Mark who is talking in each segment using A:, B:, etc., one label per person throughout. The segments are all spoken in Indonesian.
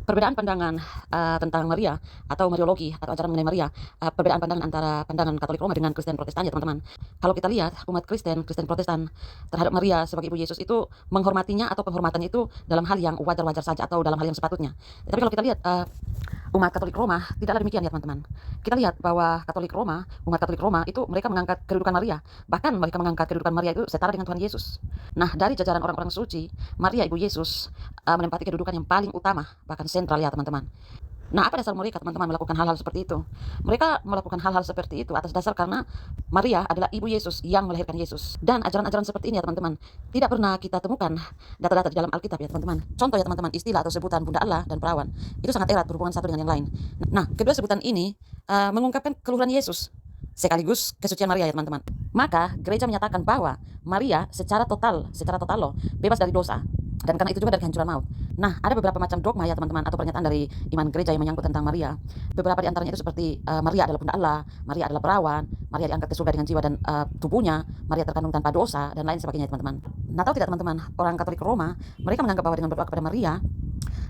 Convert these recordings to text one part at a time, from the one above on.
A: Perbedaan pandangan tentang Maria atau Mariologi atau ajaran mengenai Maria, perbedaan pandangan antara pandangan Katolik Roma dengan Kristen Protestan ya teman-teman. Kalau kita lihat umat Kristen Protestan terhadap Maria sebagai ibu Yesus itu menghormatinya atau penghormatannya itu dalam hal yang wajar-wajar saja atau dalam hal yang sepatutnya. Tapi kalau kita lihat umat Katolik Roma tidaklah demikian ya teman-teman. Kita lihat bahwa umat Katolik Roma itu mereka mengangkat kedudukan Maria. Bahkan mereka mengangkat kedudukan Maria itu setara dengan Tuhan Yesus. Nah, dari jajaran orang-orang suci, Maria ibu Yesus menempati kedudukan yang paling utama, bahkan sentral ya teman-teman. Nah, apa dasar mereka teman-teman melakukan hal-hal seperti itu? Mereka melakukan hal-hal seperti itu atas dasar karena Maria adalah ibu Yesus yang melahirkan Yesus. Dan ajaran-ajaran seperti ini ya teman-teman, tidak pernah kita temukan data-data di dalam Alkitab ya teman-teman. Contoh ya teman-teman, istilah atau sebutan Bunda Allah dan Perawan, itu sangat erat berhubungan satu dengan yang lain. Nah, kedua sebutan ini mengungkapkan keluhuran Yesus sekaligus kesucian Maria ya teman-teman. Maka gereja menyatakan bahwa Maria secara total loh, bebas dari dosa. Dan karena itu juga dari kehancuran maut. Nah, ada beberapa macam dogma ya teman-teman, atau pernyataan dari iman gereja yang menyangkut tentang Maria. Beberapa di antaranya itu seperti Maria adalah Bunda Allah, Maria adalah perawan, Maria diangkat ke surga dengan jiwa dan tubuhnya, Maria terkandung tanpa dosa, dan lain sebagainya teman-teman. Nah, tahu tidak teman-teman, orang Katolik Roma, mereka menganggap bahwa dengan berdoa kepada Maria,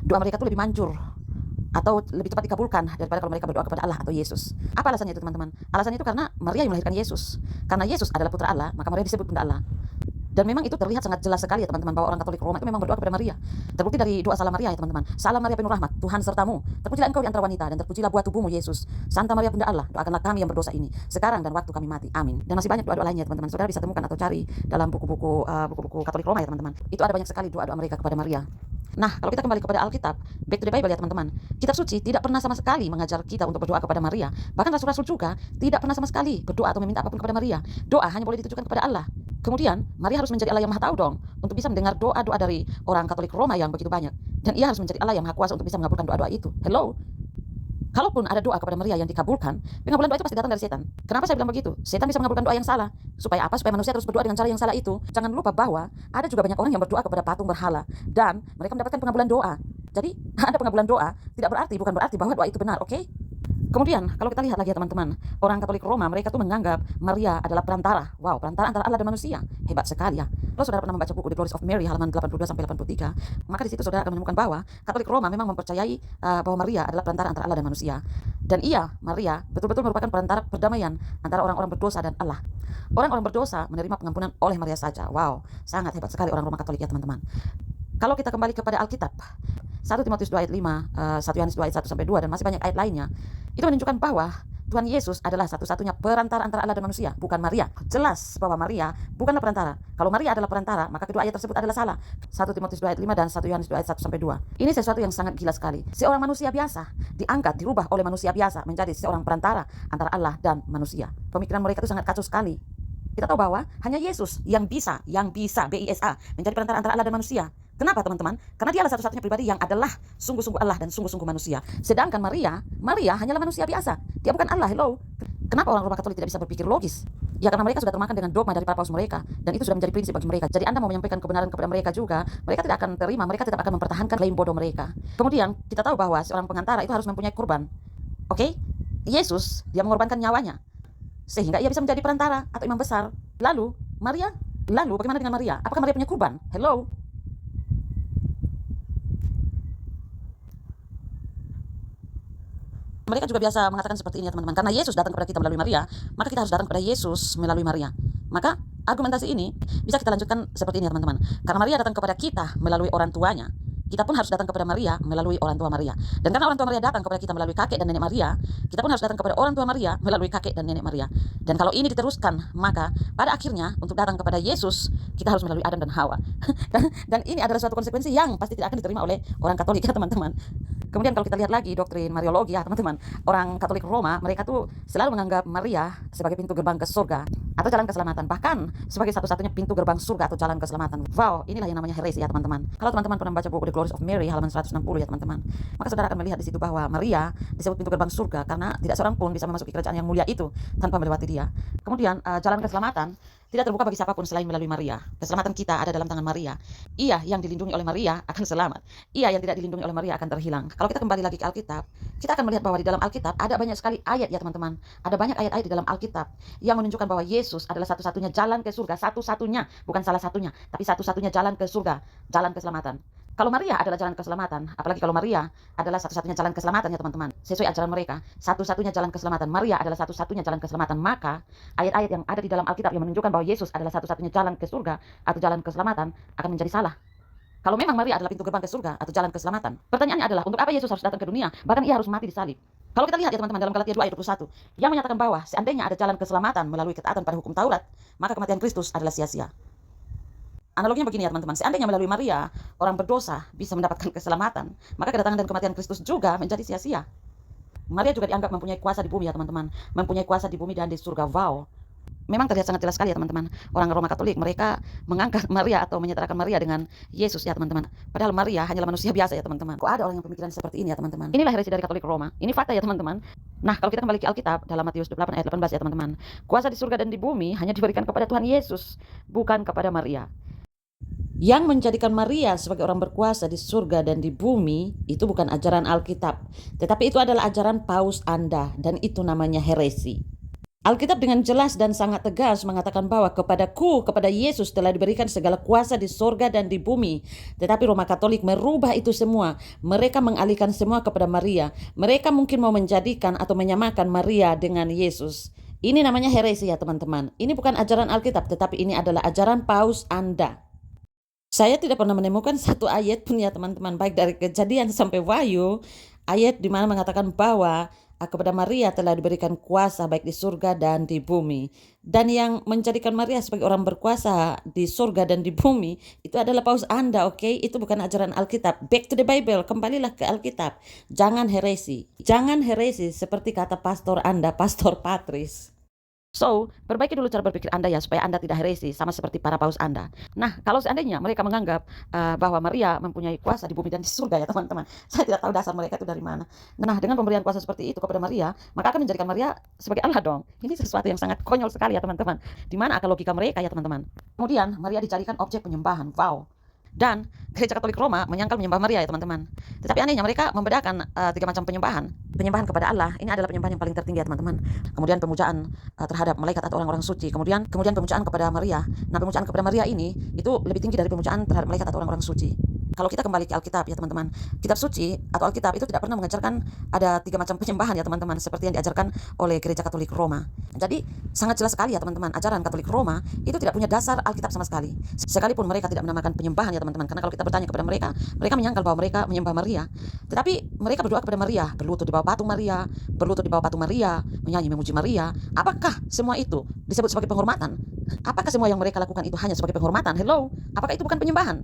A: doa mereka itu lebih manjur atau lebih cepat dikabulkan daripada kalau mereka berdoa kepada Allah atau Yesus. Apa alasannya itu teman-teman? Alasannya itu karena Maria yang melahirkan Yesus. Karena Yesus adalah putra Allah, maka Maria disebut Bunda Allah. Dan memang itu terlihat sangat jelas sekali ya teman-teman bahwa orang Katolik Roma itu memang berdoa kepada Maria. Terbukti dari doa salam Maria ya teman-teman. Salam Maria penuh rahmat, Tuhan sertamu. Terpujilah engkau di antara wanita dan terpujilah buah tubuhmu Yesus. Santa Maria Bunda Allah, doakanlah kami yang berdosa ini sekarang dan waktu kami mati. Amin. Dan masih banyak doa-doa lainnya teman-teman. Saudara bisa temukan atau cari dalam buku-buku Katolik Roma ya teman-teman. Itu ada banyak sekali doa-doa mereka kepada Maria. Nah, kalau kita kembali kepada Alkitab, back to the Bible ya teman-teman. Kitab suci tidak pernah sama sekali mengajar kita untuk berdoa kepada Maria. Bahkan rasul-rasul juga tidak pernah sama sekali berdoa atau meminta apapun kepada Maria. Doa hanya boleh ditujukan kepada Allah. Kemudian, Maria harus menjadi Allah yang maha tahu dong, untuk bisa mendengar doa-doa dari orang Katolik Roma yang begitu banyak. Dan ia harus menjadi Allah yang maha kuasa untuk bisa mengabulkan doa-doa itu. Hello? Kalaupun ada doa kepada Maria yang dikabulkan, pengabulan doa itu pasti datang dari setan. Kenapa saya bilang begitu? Setan bisa mengabulkan doa yang salah. Supaya apa? Supaya manusia terus berdoa dengan cara yang salah itu. Jangan lupa bahwa ada juga banyak orang yang berdoa kepada patung berhala. Dan mereka mendapatkan pengabulan doa. Jadi, ada pengabulan doa, bukan berarti bahwa doa itu benar, oke? Kemudian, kalau kita lihat lagi ya teman-teman, orang Katolik Roma, mereka tuh menganggap Maria adalah perantara. Wow, perantara antara Allah dan manusia. Hebat sekali ya. Kalau saudara pernah membaca buku The Glories of Mary halaman 82-83, maka di situ saudara akan menemukan bahwa Katolik Roma memang mempercayai bahwa Maria adalah perantara antara Allah dan manusia. Dan Maria, betul-betul merupakan perantara perdamaian antara orang-orang berdosa dan Allah. Orang-orang berdosa menerima pengampunan oleh Maria saja. Wow, sangat hebat sekali orang Roma Katolik ya teman-teman. Kalau kita kembali kepada Alkitab, 1 Timotius 2 ayat 5, 1 Yohanes 2 ayat 1-2, dan masih banyak ayat lainnya, itu menunjukkan bahwa Tuhan Yesus adalah satu-satunya perantara antara Allah dan manusia, bukan Maria. Jelas bahwa Maria bukanlah perantara. Kalau Maria adalah perantara, maka kedua ayat tersebut adalah salah. 1 Timotius 2 ayat 5 dan 1 Yohanes 2 ayat 1-2. Ini sesuatu yang sangat gila sekali. Seorang manusia biasa diangkat, dirubah oleh manusia biasa menjadi seorang perantara antara Allah dan manusia. Pemikiran mereka itu sangat kacau sekali. Kita tahu bahwa hanya Yesus yang bisa, BISA, menjadi perantara antara Allah dan manusia. Kenapa teman-teman? Karena dia adalah satu-satunya pribadi yang adalah sungguh-sungguh Allah dan sungguh-sungguh manusia. Sedangkan Maria hanyalah manusia biasa. Dia bukan Allah, hello. Kenapa orang Roma Katolik tidak bisa berpikir logis? Ya karena mereka sudah termakan dengan dogma dari para paus mereka. Dan itu sudah menjadi prinsip bagi mereka. Jadi Anda mau menyampaikan kebenaran kepada mereka juga, mereka tidak akan terima, mereka tetap akan mempertahankan klaim bodoh mereka. Kemudian kita tahu bahwa seorang pengantara itu harus mempunyai kurban. Oke? Yesus, dia mengorbankan nyawanya sehingga ia bisa menjadi perantara atau imam besar. Lalu bagaimana dengan Maria? Apakah Maria punya kurban? Hello? Mereka juga biasa mengatakan seperti ini ya teman-teman. Karena Yesus datang kepada kita melalui Maria, maka kita harus datang kepada Yesus melalui Maria. Maka argumentasi ini bisa kita lanjutkan seperti ini ya teman-teman. Karena Maria datang kepada kita melalui orang tuanya, kita pun harus datang kepada Maria melalui orang tua Maria. Dan karena orang tua Maria datang kepada kita melalui kakek dan nenek Maria, kita pun harus datang kepada orang tua Maria melalui kakek dan nenek Maria. Dan kalau ini diteruskan, maka pada akhirnya untuk datang kepada Yesus, kita harus melalui Adam dan Hawa. dan ini adalah suatu konsekuensi yang pasti tidak akan diterima oleh orang Katolik ya teman-teman. Kemudian kalau kita lihat lagi doktrin Mariologi ya teman-teman, orang Katolik Roma, mereka tuh selalu menganggap Maria sebagai pintu gerbang ke surga atau jalan keselamatan, bahkan sebagai satu-satunya pintu gerbang surga atau jalan keselamatan. Wow, inilah yang namanya heresi ya teman-teman. Kalau teman-teman pernah membaca buku The Glories of Mary halaman 160 ya teman-teman, maka saudara akan melihat di situ bahwa Maria disebut pintu gerbang surga karena tidak seorang pun bisa memasuki kerajaan yang mulia itu tanpa melewati dia. Kemudian jalan keselamatan tidak terbuka bagi siapapun selain melalui Maria. Keselamatan kita ada dalam tangan Maria. Ia yang dilindungi oleh Maria akan selamat. Ia yang tidak dilindungi oleh Maria akan terhilang. Kalau kita kembali lagi ke Alkitab, kita akan melihat bahwa di dalam Alkitab ada banyak sekali ayat ya teman-teman. Ada banyak ayat-ayat di dalam Alkitab yang menunjukkan bahwa Yesus Yesus adalah satu-satunya jalan ke surga, satu-satunya, bukan salah satunya, tapi satu-satunya jalan ke surga, jalan keselamatan. Kalau Maria adalah jalan keselamatan, apalagi kalau Maria adalah satu-satunya jalan keselamatan ya teman-teman, sesuai ajaran mereka, satu-satunya jalan keselamatan, Maria adalah satu-satunya jalan keselamatan, maka ayat-ayat yang ada di dalam Alkitab yang menunjukkan bahwa Yesus adalah satu-satunya jalan ke surga atau jalan keselamatan akan menjadi salah. Kalau memang Maria adalah pintu gerbang ke surga atau jalan keselamatan, pertanyaannya adalah untuk apa Yesus harus datang ke dunia, bahkan ia harus mati di salib. Kalau kita lihat ya teman-teman dalam Galatia 2 ayat 21, yang menyatakan bahwa seandainya ada jalan keselamatan melalui ketaatan pada hukum Taurat, maka kematian Kristus adalah sia-sia. Analoginya begini ya teman-teman, seandainya melalui Maria orang berdosa bisa mendapatkan keselamatan, maka kedatangan dan kematian Kristus juga menjadi sia-sia. Maria juga dianggap mempunyai kuasa di bumi ya teman-teman, mempunyai kuasa di bumi dan di surga. Wow, memang terlihat sangat jelas sekali ya teman-teman. Orang Roma Katolik mereka mengangkat Maria atau menyetarakan Maria dengan Yesus ya teman-teman. Padahal Maria hanyalah manusia biasa ya teman-teman. Kok ada orang yang pemikiran seperti ini ya teman-teman? Inilah heresi dari Katolik Roma. Ini fakta ya teman-teman. Nah, kalau kita kembali ke Alkitab dalam Matius 28 ayat 18 ya teman-teman. Kuasa di surga dan di bumi hanya diberikan kepada Tuhan Yesus, bukan kepada Maria. Yang menjadikan Maria sebagai orang berkuasa di surga dan di bumi itu bukan ajaran Alkitab, tetapi itu adalah ajaran paus Anda, dan itu namanya heresi. Alkitab dengan jelas dan sangat tegas mengatakan bahwa kepada Yesus telah diberikan segala kuasa di surga dan di bumi. Tetapi Roma Katolik merubah itu semua. Mereka mengalihkan semua kepada Maria. Mereka mungkin mau menjadikan atau menyamakan Maria dengan Yesus. Ini namanya heresi ya teman-teman. Ini bukan ajaran Alkitab, tetapi ini adalah ajaran paus Anda. Saya tidak pernah menemukan satu ayat pun ya teman-teman, baik dari Kejadian sampai Wahyu, ayat di mana mengatakan bahwa kepada Maria telah diberikan kuasa baik di surga dan di bumi. Dan yang menjadikan Maria sebagai orang berkuasa di surga dan di bumi itu adalah paus Anda, oke? Itu bukan ajaran Alkitab. Back to the Bible, kembalilah ke Alkitab. Jangan heresi. Jangan heresi seperti kata pastor Anda, Pastor Patris. So, perbaiki dulu cara berpikir Anda ya, supaya Anda tidak heresi sama seperti para paus Anda. Nah, kalau seandainya mereka menganggap bahwa Maria mempunyai kuasa di bumi dan di surga ya teman-teman, saya tidak tahu dasar mereka itu dari mana. Nah, dengan pemberian kuasa seperti itu kepada Maria, maka akan menjadikan Maria sebagai Allah dong. Ini sesuatu yang sangat konyol sekali ya teman-teman. Di mana akal logika mereka ya teman-teman. Kemudian Maria dijadikan objek penyembahan. Wow. Dan Gereja Katolik Roma menyangkal menyembah Maria ya teman-teman. Tetapi anehnya mereka membedakan 3 macam penyembahan. Penyembahan kepada Allah, ini adalah penyembahan yang paling tertinggi ya teman-teman. Kemudian pemujaan terhadap malaikat atau orang-orang suci. Kemudian pemujaan kepada Maria. Nah, pemujaan kepada Maria ini itu lebih tinggi dari pemujaan terhadap malaikat atau orang-orang suci. Kalau kita kembali ke Alkitab ya teman-teman, kitab suci atau Alkitab itu tidak pernah mengajarkan ada 3 macam penyembahan ya teman-teman, seperti yang diajarkan oleh Gereja Katolik Roma. Jadi sangat jelas sekali ya teman-teman, ajaran Katolik Roma itu tidak punya dasar Alkitab sama sekali. Sekalipun mereka tidak menamakan penyembahan ya teman-teman, karena kalau kita bertanya kepada mereka, mereka menyangkal bahwa mereka menyembah Maria. Tetapi mereka berdoa kepada Maria, berlutut di bawah patung Maria, menyanyi memuji Maria. Apakah semua itu disebut sebagai penghormatan? Apakah semua yang mereka lakukan itu hanya sebagai penghormatan? Hello, apakah itu bukan penyembahan?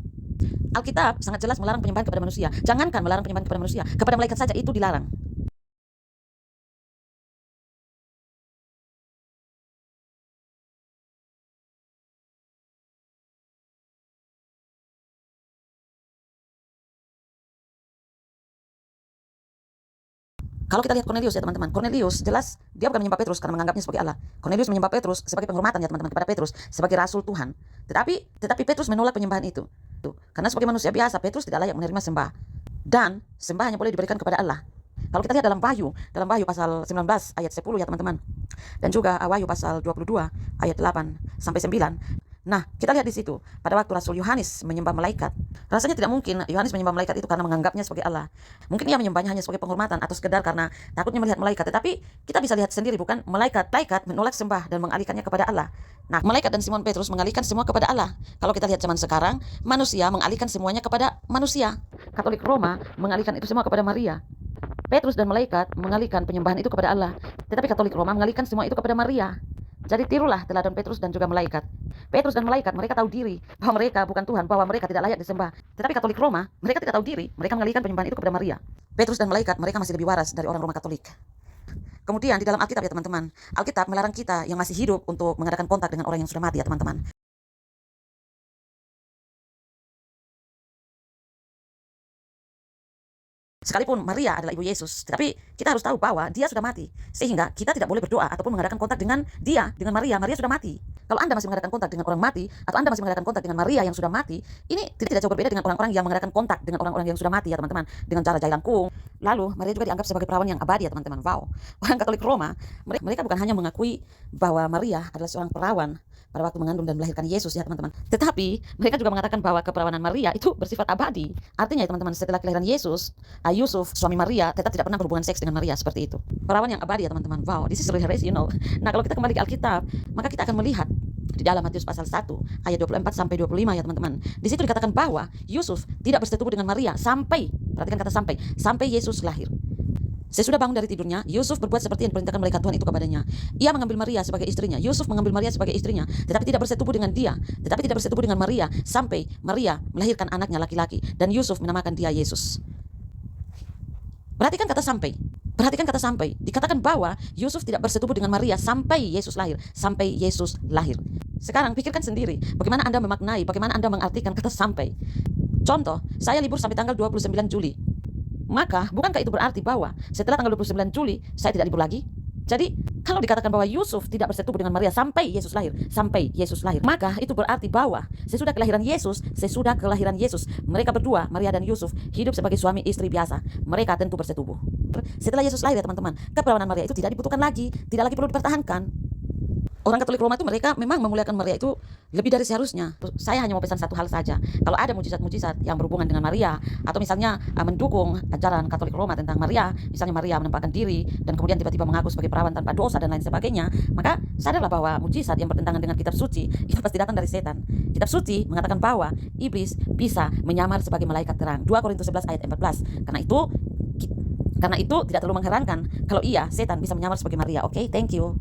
A: Alkitab sangat jelas melarang penyembahan kepada manusia. Jangankan melarang penyembahan kepada manusia, kepada malaikat saja itu dilarang. Kalau kita lihat Cornelius ya teman-teman, Cornelius jelas dia bukan menyembah Petrus karena menganggapnya sebagai Allah. Cornelius menyembah Petrus sebagai penghormatan ya teman-teman kepada Petrus sebagai rasul Tuhan. Tetapi Petrus menolak penyembahan itu. Karena sebagai manusia biasa Petrus tidak layak menerima sembah. Dan sembah hanya boleh diberikan kepada Allah. Kalau kita lihat dalam Wahyu pasal 19 ayat 10 ya teman-teman. Dan juga Wahyu pasal 22 ayat 8 sampai 9. Nah, kita lihat di situ, pada waktu Rasul Yohanes menyembah malaikat, rasanya tidak mungkin Yohanes menyembah malaikat itu karena menganggapnya sebagai Allah. Mungkin ia menyembahnya hanya sebagai penghormatan atau sekedar karena takutnya melihat malaikat. Tetapi kita bisa lihat sendiri bukan, malaikat menolak sembah dan mengalihkannya kepada Allah. Nah, malaikat dan Simon Petrus mengalihkan semua kepada Allah. Kalau kita lihat zaman sekarang, manusia mengalihkan semuanya kepada manusia. Katolik Roma mengalihkan itu semua kepada Maria. Petrus dan malaikat mengalihkan penyembahan itu kepada Allah. Tetapi Katolik Roma mengalihkan semua itu kepada Maria. Jadi tirulah teladan Petrus dan juga malaikat. Petrus dan malaikat mereka tahu diri bahwa mereka bukan Tuhan, bahwa mereka tidak layak disembah. Tetapi Katolik Roma mereka tidak tahu diri, mereka mengalihkan penyembahan itu kepada Maria. Petrus dan malaikat mereka masih lebih waras dari orang Roma Katolik. Kemudian di dalam Alkitab ya teman-teman, Alkitab melarang kita yang masih hidup untuk mengadakan kontak dengan orang yang sudah mati ya teman-teman. Sekalipun Maria adalah ibu Yesus, tetapi kita harus tahu bahwa dia sudah mati. Sehingga kita tidak boleh berdoa ataupun mengadakan kontak dengan dia, dengan Maria. Maria sudah mati. Kalau Anda masih mengadakan kontak dengan orang mati, atau Anda masih mengadakan kontak dengan Maria yang sudah mati, ini tidak jauh berbeda dengan orang-orang yang mengadakan kontak dengan orang-orang yang sudah mati ya teman-teman. Dengan cara jailangkung, Lalu Maria juga dianggap sebagai perawan yang abadi ya teman-teman. Wow, orang Katolik Roma, mereka bukan hanya mengakui bahwa Maria adalah seorang perawan pada waktu mengandung dan melahirkan Yesus ya teman-teman. Tetapi mereka juga mengatakan bahwa keperawanan Maria itu bersifat abadi. Artinya ya teman-teman, setelah kelahiran Yesus, Yusuf suami Maria tetap tidak pernah berhubungan seks dengan Maria seperti itu. Perawan yang abadi ya teman-teman. Wow, this is really crazy. Nah, kalau kita kembali ke Alkitab, maka kita akan melihat di dalam Matius pasal 1 ayat 24 sampai 25 ya teman-teman. Di situ dikatakan bahwa Yusuf tidak bersetubuh dengan Maria sampai, perhatikan kata sampai Yesus lahir. Sesudah bangun dari tidurnya, Yusuf berbuat seperti yang diperintahkan malaikat Tuhan itu kepadanya. Ia mengambil Maria sebagai istrinya. Yusuf mengambil Maria sebagai istrinya, tetapi tidak bersetubuh dengan Maria sampai Maria melahirkan anaknya laki-laki dan Yusuf menamakan dia Yesus. Perhatikan kata sampai. Dikatakan bahwa Yusuf tidak bersetubuh dengan Maria sampai Yesus lahir. Sekarang pikirkan sendiri, bagaimana Anda memaknai, bagaimana Anda mengartikan kata sampai. Contoh, saya libur sampai tanggal 29 Juli. Maka, bukankah itu berarti bahwa setelah tanggal 29 Juli, saya tidak libur lagi? Jadi, kalau dikatakan bahwa Yusuf tidak bersetubuh dengan Maria sampai Yesus lahir, maka itu berarti bahwa sesudah kelahiran Yesus, mereka berdua, Maria dan Yusuf, hidup sebagai suami istri biasa. Mereka tentu bersetubuh. Setelah Yesus lahir ya teman-teman, keperawanan Maria itu tidak dibutuhkan lagi, tidak lagi perlu dipertahankan. Orang Katolik Roma itu mereka memang memuliakan Maria itu lebih dari seharusnya. Saya hanya mau pesan satu hal saja. Kalau ada mujizat-mujizat yang berhubungan dengan Maria, atau misalnya mendukung ajaran Katolik Roma tentang Maria, misalnya Maria menampakkan diri dan kemudian tiba-tiba mengaku sebagai perawan tanpa dosa dan lain sebagainya, maka sadarlah bahwa mujizat yang bertentangan dengan kitab suci itu pasti datang dari setan. Kitab suci mengatakan bahwa iblis bisa menyamar sebagai malaikat terang. 2 Korintus 11 ayat 14. Karena itu tidak terlalu mengherankan kalau setan bisa menyamar sebagai Maria. Oke, thank you.